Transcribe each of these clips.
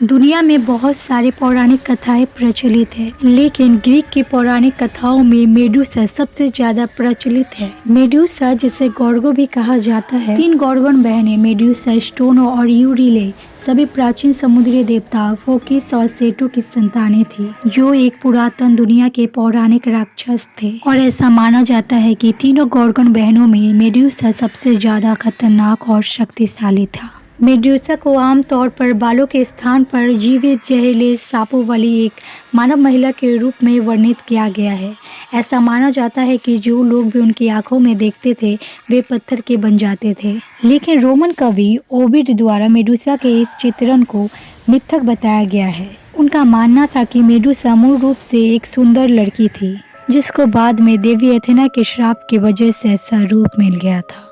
दुनिया में बहुत सारी पौराणिक कथाएं प्रचलित है, लेकिन ग्रीक की पौराणिक कथाओं में मेडुसा सबसे ज्यादा प्रचलित है। मेडुसा, जिसे गॉर्गो भी कहा जाता है, 3 गॉर्गन बहनें मेडुसा, स्टोनो और यूरिले सभी प्राचीन समुद्री देवता फोकिस और सेटो की संतानें थी, जो एक पुरातन दुनिया के पौराणिक राक्षस थे। और ऐसा माना जाता है कि तीनों गॉर्गन बहनों में मेडुसा सबसे ज्यादा खतरनाक और शक्तिशाली था। मेडुसा को आमतौर पर बालों के स्थान पर जीवित जहरीले सांपों वाली एक मानव महिला के रूप में वर्णित किया गया है। ऐसा माना जाता है कि जो लोग भी उनकी आंखों में देखते थे वे पत्थर के बन जाते थे। लेकिन रोमन कवि ओविड द्वारा मेडुसा के इस चित्रण को मिथक बताया गया है। उनका मानना था कि मेडुसा मूल रूप से एक सुंदर लड़की थी, जिसको बाद में देवी एथेना के श्राप की वजह से ऐसा रूप मिल गया था।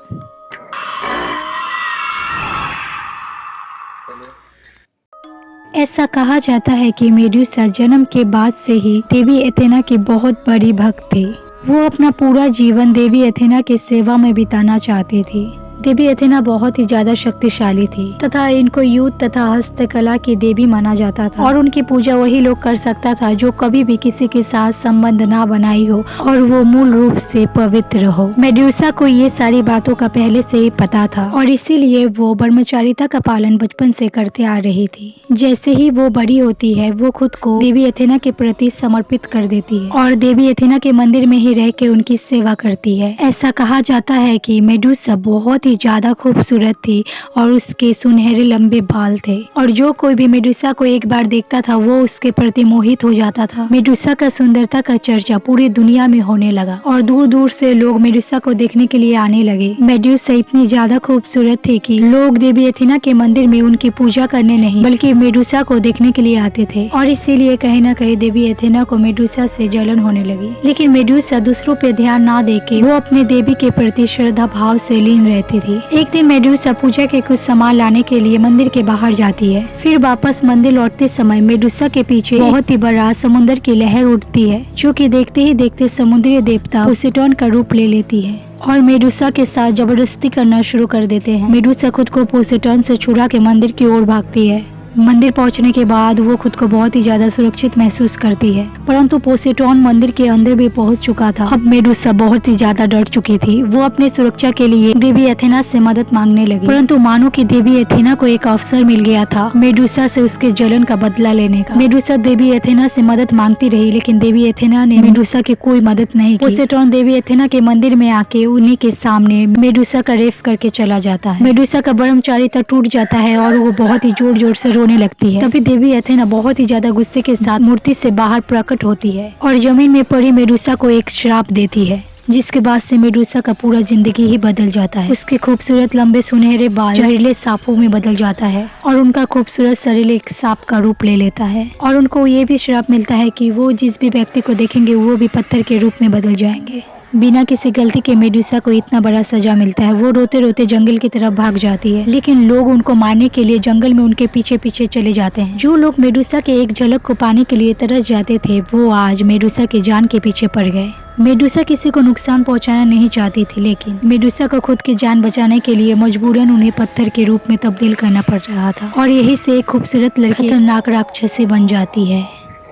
ऐसा कहा जाता है कि मेडुसा जन्म के बाद से ही देवी एथेना की बहुत बड़ी भक्त थी। वो अपना पूरा जीवन देवी एथेना की सेवा में बिताना चाहती थी। देवी एथेना बहुत ही ज्यादा शक्तिशाली थी तथा इनको युद्ध तथा हस्तकला की देवी माना जाता था, और उनकी पूजा वही लोग कर सकता था जो कभी भी किसी के साथ संबंध ना बनाई हो और वो मूल रूप से पवित्र हो। मेडुसा को ये सारी बातों का पहले से ही पता था और इसीलिए वो ब्रह्मचारिता का पालन बचपन से करते आ रही थी। जैसे ही वो बड़ी होती है वो खुद को देवी एथेना के प्रति समर्पित कर देती है और देवी एथेना के मंदिर में ही रह के उनकी सेवा करती है। ऐसा कहा जाता है कि मेडुसा बहुत ही ज्यादा खूबसूरत थी और उसके सुनहरे लंबे बाल थे, और जो कोई भी मेडुसा को एक बार देखता था वो उसके प्रति मोहित हो जाता था। मेडुसा का सुंदरता का चर्चा पूरी दुनिया में होने लगा और दूर दूर से लोग मेडुसा को देखने के लिए आने लगे। मेडुसा इतनी ज्यादा खूबसूरत थी कि लोग देवी एथेना के मंदिर में उनकी पूजा करने नहीं बल्कि मेडुसा को देखने के लिए आते थे, और इसीलिए कहीं न कहीं देवी एथेना को मेडुसा से जलन होने लगी। लेकिन मेडुसा दूसरों पे ध्यान ना देके वो अपने देवी के प्रति श्रद्धा भाव से लीन रहती थी। एक दिन मेडुसा पूजा के कुछ सामान लाने के लिए मंदिर के बाहर जाती है। फिर वापस मंदिर लौटते समय मेडुसा के पीछे बहुत ही बड़ा समुद्र की लहर उठती है, जो कि देखते ही देखते समुद्री देवता पोसेडोन का रूप ले लेती है और मेडुसा के साथ जबरदस्ती करना शुरू कर देते हैं। मेडुसा खुद को पोसेडोन से छुड़ा के मंदिर की ओर भागती है। मंदिर पहुंचने के बाद वो खुद को बहुत ही ज्यादा सुरक्षित महसूस करती है, परंतु पोसेडोन मंदिर के अंदर भी पहुंच चुका था। अब मेडुसा बहुत ही ज्यादा डर चुकी थी। वो अपनी सुरक्षा के लिए देवी एथेना से मदद मांगने लगी, परंतु मानो कि देवी एथेना को एक अवसर मिल गया था मेडुसा से उसके जलन का बदला लेने का। मेडुसा देवी एथेना से मदद मांगती रही, लेकिन देवी एथेना ने मेडुसा की कोई मदद नहीं की। पोसेडोन देवी एथेना के मंदिर में आके उन्हीं के सामने मेडुसा का रेप करके चला जाता है। मेडुसा का ब्रह्मचारिता टूट जाता है और वो बहुत ही जोर जोर से रोने लगती है। तभी देवी एथेना बहुत ही ज्यादा गुस्से के साथ मूर्ति से बाहर प्रकट होती है और जमीन में पड़ी मेडुसा को एक श्राप देती है, जिसके बाद से मेडुसा का पूरा जिंदगी ही बदल जाता है। उसके खूबसूरत लंबे सुनहरे बाल जहरीले सांपों में बदल जाता है और उनका खूबसूरत शरीर एक सांप का रूप ले लेता है, और उनको ये भी श्राप मिलता है कि वो जिस भी व्यक्ति को देखेंगे वो भी पत्थर के रूप में बदल जाएंगे। बिना किसी गलती के मेडुसा को इतना बड़ा सजा मिलता है। वो रोते रोते जंगल की तरफ भाग जाती है, लेकिन लोग उनको मारने के लिए जंगल में उनके पीछे पीछे चले जाते हैं। जो लोग मेडुसा के एक झलक को पाने के लिए तरस जाते थे वो आज मेडुसा की जान के पीछे पड़ गए। मेडुसा किसी को नुकसान पहुंचाना नहीं चाहती थी, लेकिन मेडुसा को खुद की जान बचाने के लिए मजबूरन उन्हें पत्थर के रूप में तब्दील करना पड़ रहा था, और यही से एक खूबसूरत लड़की खतरनाक राक्षसी बन जाती है।